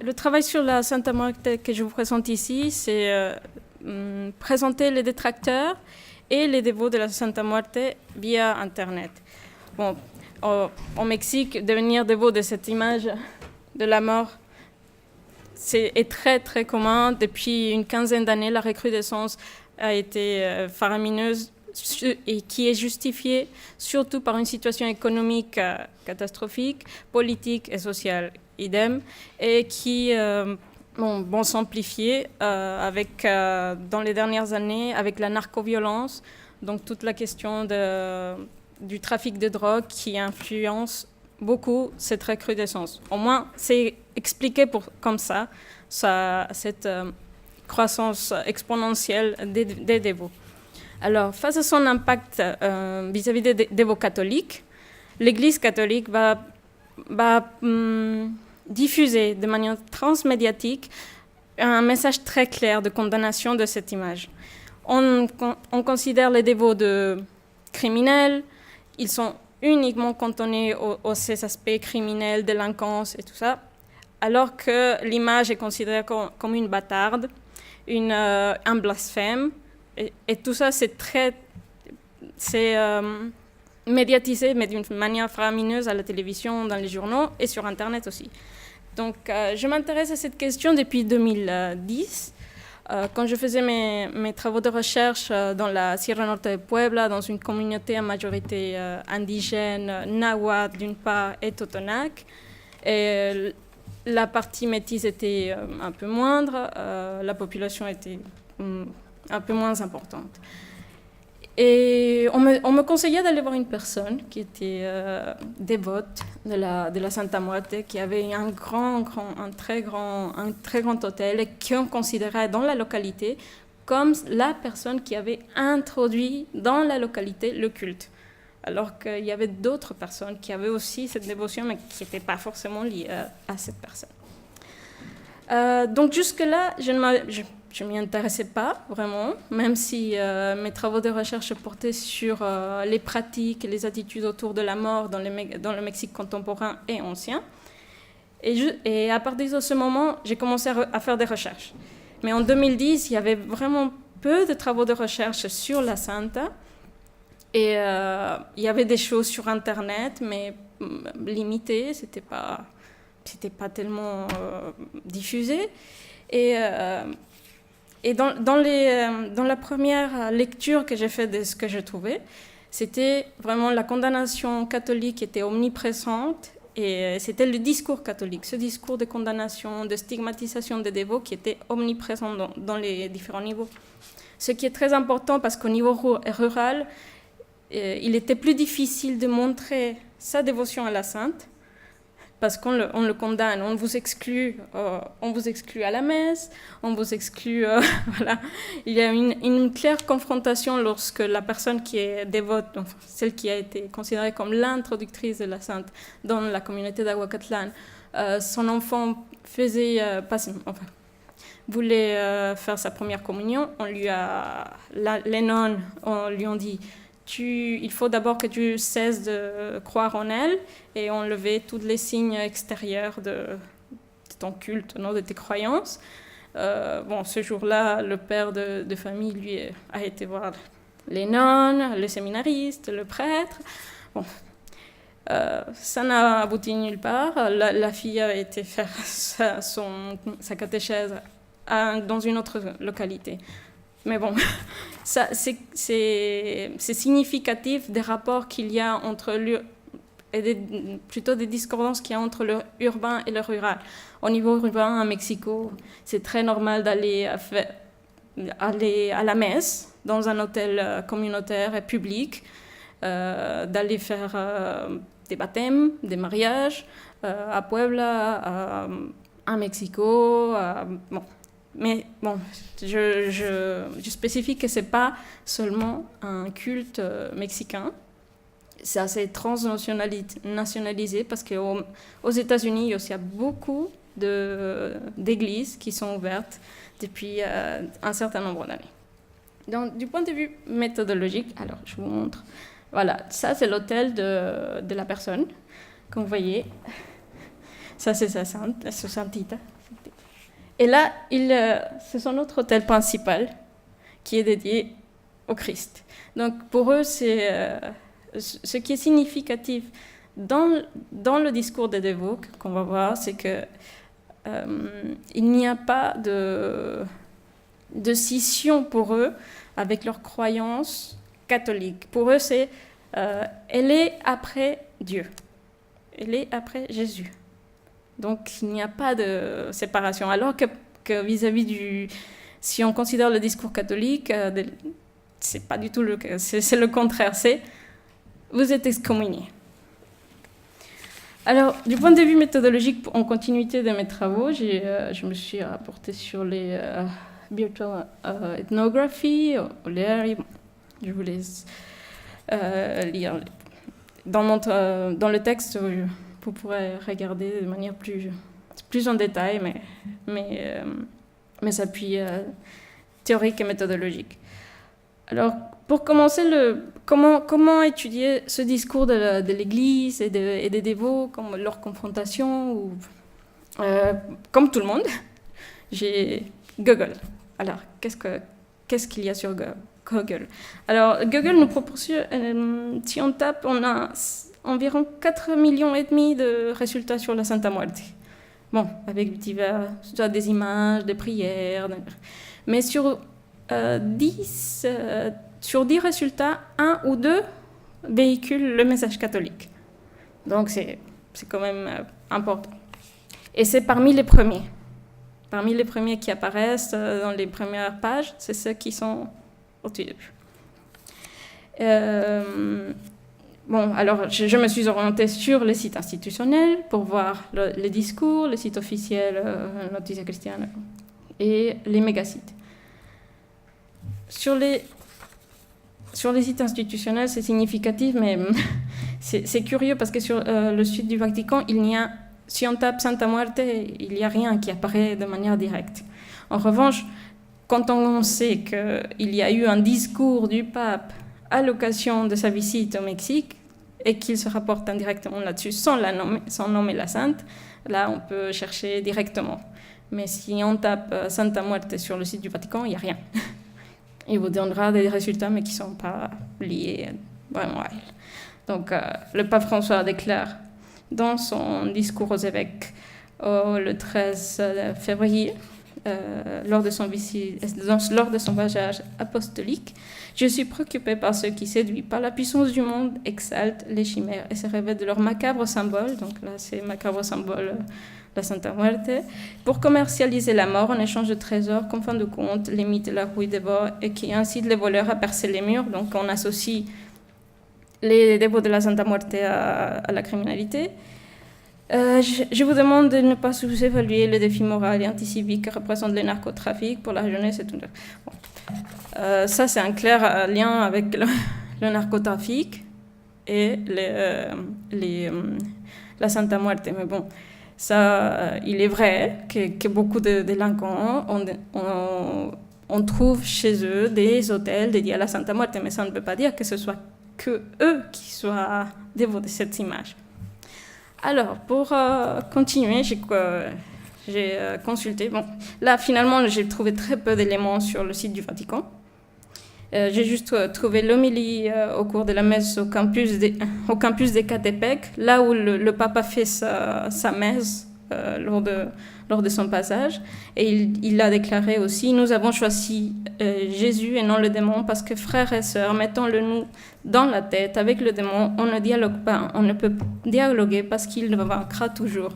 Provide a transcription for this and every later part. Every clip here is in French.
le travail sur la Santa Muerte que je vous présente ici, c'est présenter les détracteurs et les dévots de la Santa Muerte via Internet. Bon, au Mexique, devenir dévot de cette image de la mort est très très commun. Depuis une quinzaine d'années, la recrudescence a été faramineuse et qui est justifiée surtout par une situation économique catastrophique, politique et sociale idem, et qui vont s'amplifier dans les dernières années avec la narcoviolence, donc toute la question du trafic de drogue qui influence beaucoup cette recrudescence. Au moins, c'est expliqué comme ça cette croissance exponentielle des dévots. Alors, face à son impact vis-à-vis des dévots catholiques, l'Église catholique va diffuser de manière transmédiatique un message très clair de condamnation de cette image. On considère les dévots de criminels, ils sont uniquement cantonnés à ces aspects criminels, délinquance et tout ça, alors que l'image est considérée comme une bâtarde, un blasphème, et tout ça c'est médiatisé, mais d'une manière faramineuse à la télévision, dans les journaux et sur Internet aussi. Donc, je m'intéresse à cette question depuis 2010, quand je faisais mes travaux de recherche dans la Sierra Norte de Puebla, dans une communauté à majorité indigène, nahuatl d'une part et totonac. Et la partie métisse était un peu moindre, la population était un peu moins importante. Et on me conseillait d'aller voir une personne qui était dévote de la Santa Muerte, qui avait un très grand hôtel et qu'on considérait dans la localité comme la personne qui avait introduit dans la localité le culte. Alors qu'il y avait d'autres personnes qui avaient aussi cette dévotion, mais qui n'étaient pas forcément liées à cette personne. Donc jusque-là, je ne m'y intéressais pas vraiment, même si mes travaux de recherche portaient sur les pratiques et les attitudes autour de la mort dans le Mexique contemporain et ancien. Et à partir de ce moment, j'ai commencé à faire des recherches. Mais en 2010, il y avait vraiment peu de travaux de recherche sur la Santa. Et il y avait des choses sur Internet, mais limitées, c'était pas tellement diffusé. Et dans la première lecture que j'ai faite de ce que je trouvais, c'était vraiment la condamnation catholique qui était omniprésente, et c'était le discours catholique, ce discours de condamnation, de stigmatisation des dévots qui était omniprésent dans les différents niveaux. Ce qui est très important parce qu'au niveau rural, il était plus difficile de montrer sa dévotion à la sainte, parce qu'on le condamne, on vous exclut à la messe, on vous exclut, voilà. Il y a une claire confrontation lorsque la personne qui est dévote, enfin, celle qui a été considérée comme l'introductrice de la sainte dans la communauté d'Aguacatlan, son enfant voulait faire sa première communion, les nonnes lui ont dit: il faut d'abord que tu cesses de croire en elle et enlever tous les signes extérieurs de ton culte, non, de tes croyances. Ce jour-là, le père de famille, lui, a été voir les nonnes, le séminariste, le prêtre. Bon, ça n'a abouti nulle part. La fille a été faire sa catéchèse dans une autre localité. Mais bon, c'est significatif des rapports qu'il y a plutôt des discordances qu'il y a entre le urbain et le rural. Au niveau urbain, à Mexico, c'est très normal d'aller à la messe dans un hôtel communautaire et public, d'aller faire des baptêmes, des mariages, à Puebla, à Mexico, bon. Mais bon, je spécifie que ce n'est pas seulement un culte mexicain, c'est assez transnationalisé parce qu'aux États-Unis, il y a beaucoup d'églises qui sont ouvertes depuis un certain nombre d'années. Donc, du point de vue méthodologique, alors je vous montre. Voilà, ça c'est l'hôtel de la personne, comme vous voyez. Ça, c'est ce saint titre. Et là, c'est son autre autel principal qui est dédié au Christ. Donc, pour eux, ce qui est significatif dans le discours des dévots qu'on va voir, c'est que il n'y a pas de scission pour eux avec leur croyance catholique. Pour eux, elle est après Dieu. Elle est après Jésus. Donc, il n'y a pas de séparation. Alors que vis-à-vis si on considère le discours catholique, c'est pas du tout le cas. C'est le contraire. Vous êtes excommunié. Alors, du point de vue méthodologique, en continuité de mes travaux, je me suis rapportée sur les virtual ethnography, je vous laisse lire dans le texte. Vous pourrez regarder de manière plus en détail, mes appuis théoriques et méthodologiques. Alors, pour commencer, comment étudier ce discours de l'Église et des dévots, comme leur confrontation, comme tout le monde, j'ai Google. Alors, qu'est-ce qu'il y a sur Google? Alors, Google nous proportionne, si on tape, on a environ 4,5 millions de résultats sur la Santa Muerte. Bon, avec soit des images, des prières, mais sur 10 résultats, 1 ou 2 véhiculent le message catholique. Donc c'est quand même important. Et c'est parmi les premiers. Parmi les premiers qui apparaissent dans les premières pages, c'est ceux qui sont au tout début. Bon, alors je me suis orientée sur les sites institutionnels pour voir les discours, les sites officiels, Noticia Cristiana et les mégasites. Sur les sites institutionnels, c'est significatif, mais c'est curieux parce que sur le site du Vatican, si on tape Santa Muerte, il n'y a rien qui apparaît de manière directe. En revanche, quand on sait qu'il y a eu un discours du pape à l'occasion de sa visite au Mexique et qu'il se rapporte indirectement là-dessus sans nommer la sainte, là on peut chercher directement. Mais si on tape Santa Muerte sur le site du Vatican, il n'y a rien. Il vous donnera des résultats, mais qui ne sont pas liés vraiment à elle. Donc, le pape François déclare dans son discours aux évêques le 13 février, lors de son voyage apostolique, « Je suis préoccupé par ceux qui, séduits par la puissance du monde, exaltent les chimères et se revêtent de leur macabre symbole. » Donc là, c'est macabre symbole la Santa Muerte, pour commercialiser la mort en échange de trésors, qu'en fin de compte, les mythes et la rouille dévorent et qui incitent les voleurs à percer les murs. Donc on associe les dévots de la Santa Muerte à la criminalité. Je vous demande de ne pas sous-évaluer le défi moral et anti-civique que représente le narcotrafic pour la jeunesse et tout. Bon. Ça, c'est un clair lien avec le narcotrafic et la Santa Muerte. Mais bon, ça, il est vrai que beaucoup de délinquants, on trouve chez eux des hôtels dédiés à la Santa Muerte, mais ça ne veut pas dire que ce soit que eux qui soient dévots de cette image. Alors, pour continuer, j'ai consulté. Bon, là, finalement, j'ai trouvé très peu d'éléments sur le site du Vatican. J'ai juste trouvé l'homélie au cours de la messe au campus d'Ecatepec, là où le pape a fait sa messe lors de son passage. Et il a déclaré aussi « Nous avons choisi Jésus et non le démon parce que, frères et sœurs, mettons-le nous dans la tête. Avec le démon, on ne dialogue pas, on ne peut dialoguer parce qu'il vaincra toujours. »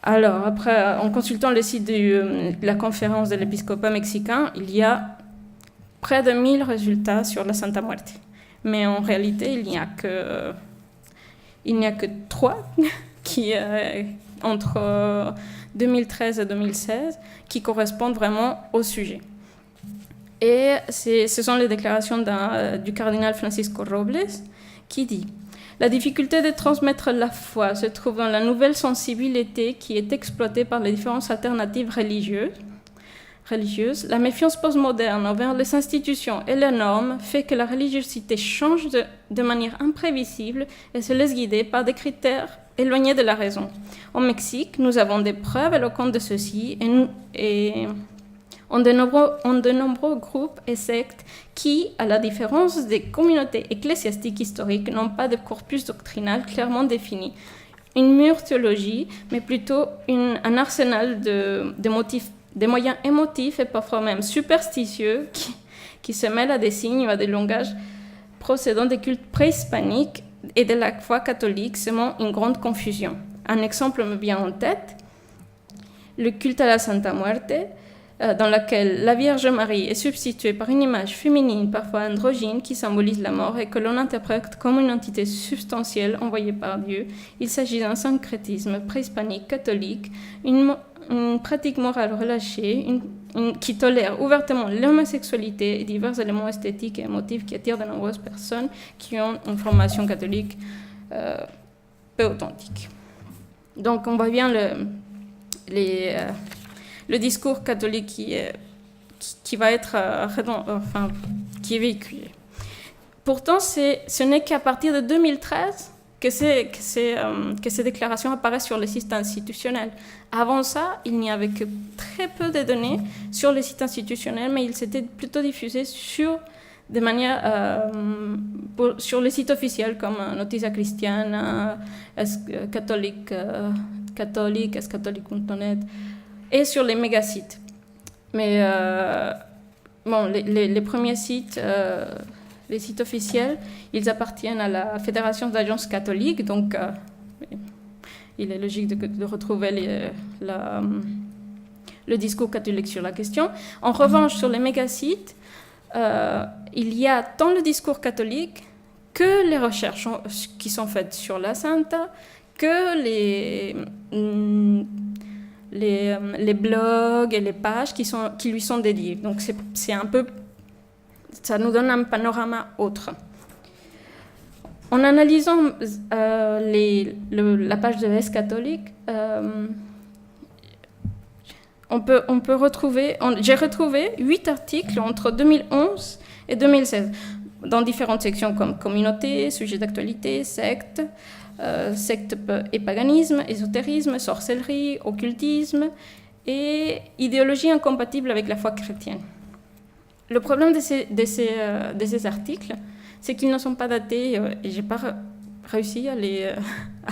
Alors, après, en consultant le site de la conférence de l'épiscopat mexicain, il y a près de 1000 résultats sur la Santa Muerte. Mais en réalité, il n'y a que 3 qui, entre 2013 et 2016, qui correspondent vraiment au sujet. Et ce sont les déclarations du cardinal Francisco Robles qui dit « La difficulté de transmettre la foi se trouve dans la nouvelle sensibilité qui est exploitée par les différentes alternatives religieuses. La méfiance postmoderne envers les institutions et les normes fait que la religiosité change de manière imprévisible et se laisse guider par des critères éloigné de la raison. Au Mexique, nous avons des preuves éloquentes de ceci et en de nombreux groupes et sectes qui, à la différence des communautés ecclésiastiques historiques, n'ont pas de corpus doctrinal clairement défini. Une mûre théologie, mais plutôt un arsenal de moyens émotifs et parfois même superstitieux qui se mêlent à des signes ou à des langages procédant des cultes préhispaniques et de la foi catholique, semant une grande confusion. Un exemple me vient en tête, le culte à la Santa Muerte, dans lequel la Vierge Marie est substituée par une image féminine, parfois androgyne, qui symbolise la mort et que l'on interprète comme une entité substantielle envoyée par Dieu. Il s'agit d'un syncrétisme préhispanique catholique, une pratique morale relâchée, qui tolère ouvertement l'homosexualité et divers éléments esthétiques et émotifs qui attirent de nombreuses personnes qui ont une formation catholique peu authentique. Donc on voit bien le discours catholique qui va être qui est véhiculé. Pourtant, ce n'est qu'à partir de 2013 que ces déclarations apparaissent sur les sites institutionnels. Avant ça, il n'y avait que très peu de données sur les sites institutionnels, mais ils s'étaient plutôt diffusés sur les sites officiels comme Noticia Cristiana, catholique, escatholique.net, et sur les méga-sites. Mais les premiers sites, les sites officiels, ils appartiennent à la Fédération d'agences catholiques, donc il est logique de retrouver le discours catholique sur la question. En revanche, sur les méga-sites, il y a tant le discours catholique que les recherches qui sont faites sur la Santa, que les blogs et les pages qui lui sont dédiés. Donc c'est un peu, ça nous donne un panorama autre. En analysant la page de l'Est catholique, j'ai retrouvé 8 articles entre 2011 et 2016 dans différentes sections comme communauté, sujet d'actualité, secte et paganisme, ésotérisme, sorcellerie, occultisme et idéologie incompatible avec la foi chrétienne. Le problème de ces articles, c'est qu'ils ne sont pas datés et je n'ai pas réussi à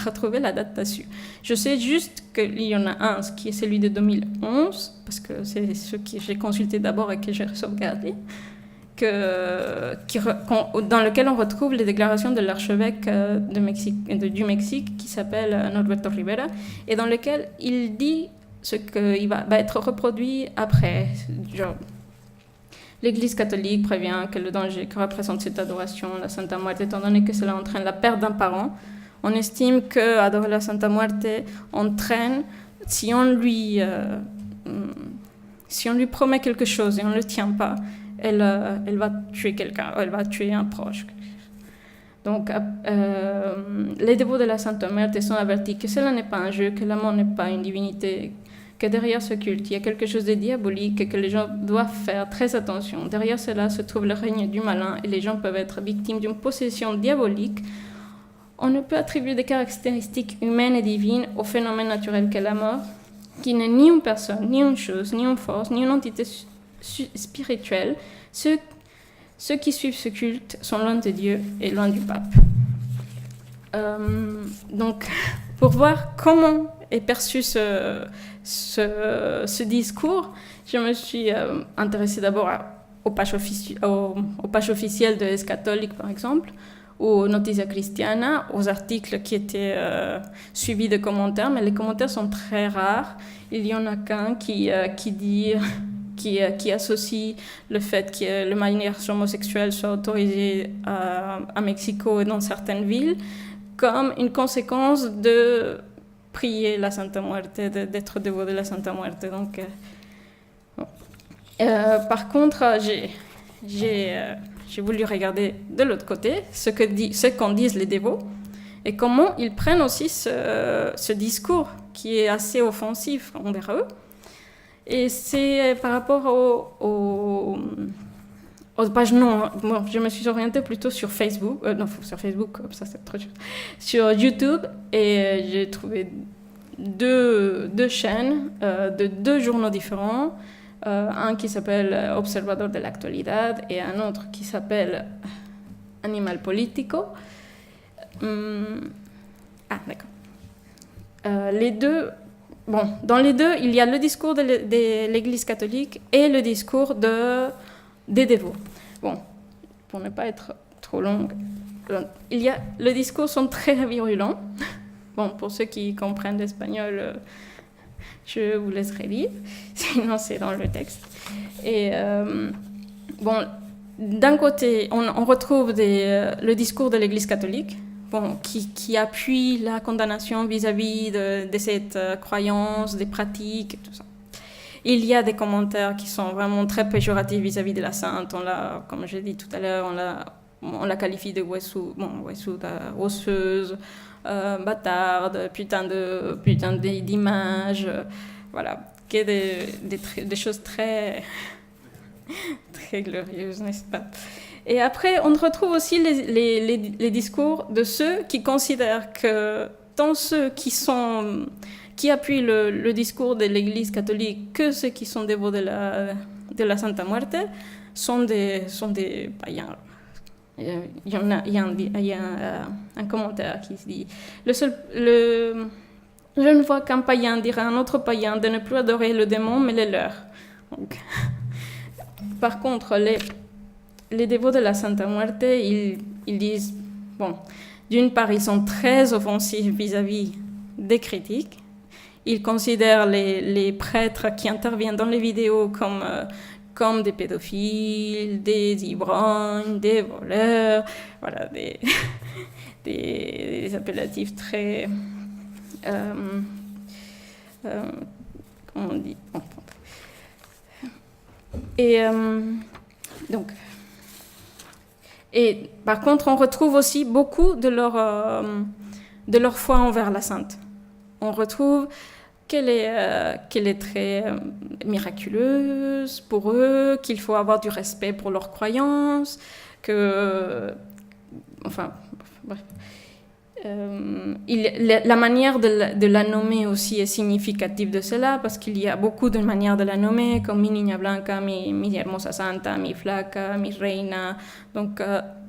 retrouver la date dessus. Je sais juste qu'il y en a un qui est celui de 2011, parce que c'est ce que j'ai consulté d'abord et que j'ai sauvegardé, dans lequel on retrouve les déclarations de l'archevêque du Mexique qui s'appelle Norberto Rivera, et dans lequel il dit ce qui va être reproduit après. Genre, l'Église catholique prévient que le danger que représente cette adoration, la Santa Muerte, étant donné que cela entraîne la perte d'un parent, on estime qu'adorer la Santa Muerte entraîne, si on lui promet quelque chose et on ne le tient pas, elle va tuer quelqu'un, elle va tuer un proche. Donc, les dévots de la Santa Muerte sont avertis que cela n'est pas un jeu, que la mort n'est pas une divinité, que derrière ce culte, il y a quelque chose de diabolique et que les gens doivent faire très attention. Derrière cela se trouve le règne du malin et les gens peuvent être victimes d'une possession diabolique. On ne peut attribuer des caractéristiques humaines et divines au phénomène naturel qu'est la mort, qui n'est ni une personne, ni une chose, ni une force, ni une entité spirituelle. Ceux qui suivent ce culte sont loin de Dieu et loin du pape. Donc, pour voir comment est perçu ce discours, je me suis intéressée d'abord aux pages officielles de l'Église catholique, par exemple, ou Noticia Cristiana, aux articles qui étaient suivis de commentaires, mais les commentaires sont très rares. Il y en a qu'un qui associe le fait que le mariage homosexuel soit autorisé à Mexico et dans certaines villes comme une conséquence de prier la Santa Muerte, d'être dévot de la Santa Muerte. Donc, par contre, j'ai voulu regarder de l'autre côté ce qu'en disent les dévots et comment ils prennent aussi ce discours qui est assez offensif envers eux. Et c'est par rapport Aux pages non, bon, je me suis orientée plutôt sur Facebook, non, sur Facebook, ça c'est trop chose. Sur YouTube, et j'ai trouvé deux chaînes de deux journaux différents. Un qui s'appelle Observador de l'actualidad et un autre qui s'appelle Animal Politico. D'accord. Les deux, bon, dans les deux, il y a le discours de l'Église catholique et le discours des dévots. Bon, pour ne pas être trop longue, les discours sont très virulents. Bon, pour ceux qui comprennent l'espagnol, je vous laisserai lire, sinon c'est dans le texte. Et bon, d'un côté, on retrouve le discours de l'Église catholique, bon, qui appuie la condamnation vis-à-vis de cette croyance, des pratiques et tout ça. Il y a des commentaires qui sont vraiment très péjoratifs vis-à-vis de la sainte. Comme j'ai dit tout à l'heure, on la qualifie de osseuse, bâtarde, putain d'image, voilà, qui est des choses très, très glorieuses, n'est-ce pas? Et après, on retrouve aussi les discours de ceux qui considèrent que tant ceux qui appuient le discours de l'Église catholique que ceux qui sont dévots de la Santa Muerte sont des païens. Il y a un commentaire qui se dit je ne vois qu'un païen dire à un autre païen de ne plus adorer le démon mais les leurs. Donc, par contre, les dévots de la Santa Muerte, ils disent, bon, d'une part, ils sont très offensifs vis-à-vis des critiques. Ils considèrent les prêtres qui interviennent dans les vidéos comme des pédophiles, des ivrognes, des voleurs, voilà, des appellatifs très... comment on dit? Et donc... Et par contre, on retrouve aussi beaucoup de leur foi envers la sainte. On retrouve qu'elle est très miraculeuse pour eux, qu'il faut avoir du respect pour leurs croyances, enfin, bref. La manière de la nommer aussi est significative de cela, parce qu'il y a beaucoup de manières de la nommer, comme mi niña blanca, mi hermosa santa, mi flaca, mi reina. Donc,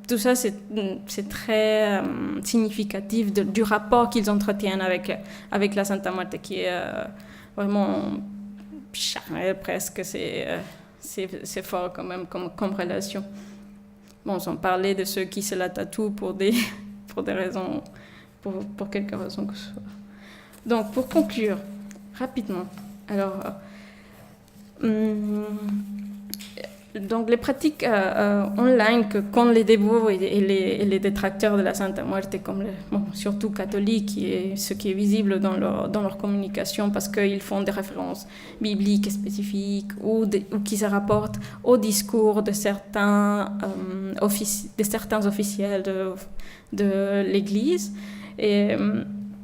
tout ça, c'est très significatif du rapport qu'ils entretiennent avec la Santa Muerte, qui est vraiment charnel presque. C'est fort quand même comme relation. Bon, sans parler de ceux qui se la tatouent pour des raisons, pour quelque raison que ce soit. Donc, pour conclure, rapidement, alors, donc les pratiques online qu'ont les dévots et les détracteurs de la Santa Muerte, comme surtout catholiques, et ce qui est visible dans leur communication, parce qu'ils font des références bibliques spécifiques ou qui se rapportent au discours de certains officiels de l'Église, et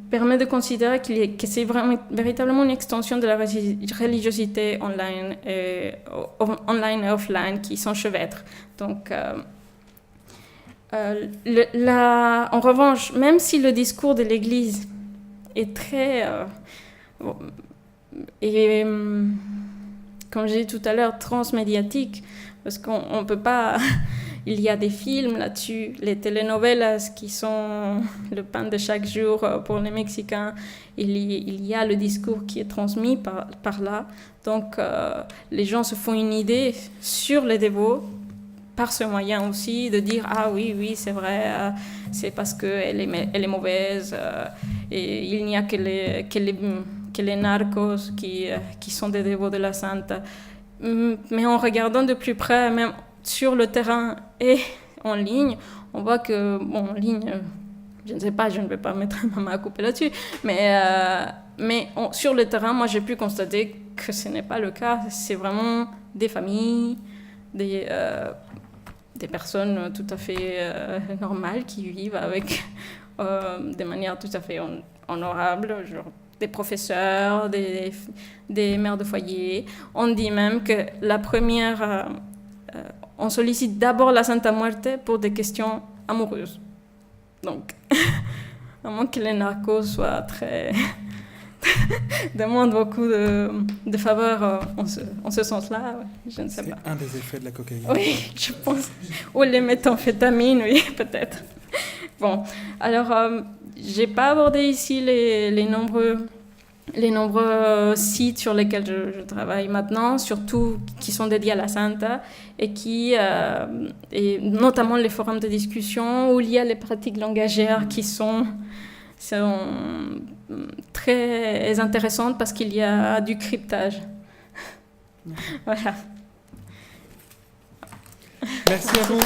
permet de considérer que c'est véritablement une extension de la religiosité online et offline qui s'enchevêtrent. Donc, en revanche, même si le discours de l'Église est très... comme j'ai dit tout à l'heure, transmédiatique, parce qu'on ne peut pas... Il y a des films là-dessus, les telenovelas qui sont le pain de chaque jour pour les Mexicains. Il y a le discours qui est transmis par là. Donc, les gens se font une idée sur les dévots par ce moyen aussi, de dire « Ah oui, c'est vrai, c'est parce qu'elle est mauvaise. Et il n'y a que les narcos qui sont des dévots de la Santa. » Mais en regardant de plus près, même sur le terrain et en ligne, on voit que, bon, en ligne, je ne sais pas, je ne vais pas mettre ma main à couper là-dessus, mais sur le terrain, moi, j'ai pu constater que ce n'est pas le cas. C'est vraiment des familles, des personnes tout à fait normales qui vivent avec de manière tout à fait honorable, genre des professeurs, des mères de foyer. On dit même que la première on sollicite d'abord la Santa Muerte pour des questions amoureuses. Donc, à moins que les narcos soient très... demandent beaucoup de faveurs en ce sens-là, je ne sais pas. C'est un des effets de la cocaïne. Oui, je pense. Ou les méthamphétamines, oui, peut-être. Bon, alors, j'ai pas abordé ici les nombreux sites sur lesquels je travaille maintenant, surtout qui sont dédiés à la Santa et notamment les forums de discussion où il y a les pratiques langagières qui sont très intéressantes parce qu'il y a du cryptage. Voilà. Merci à vous.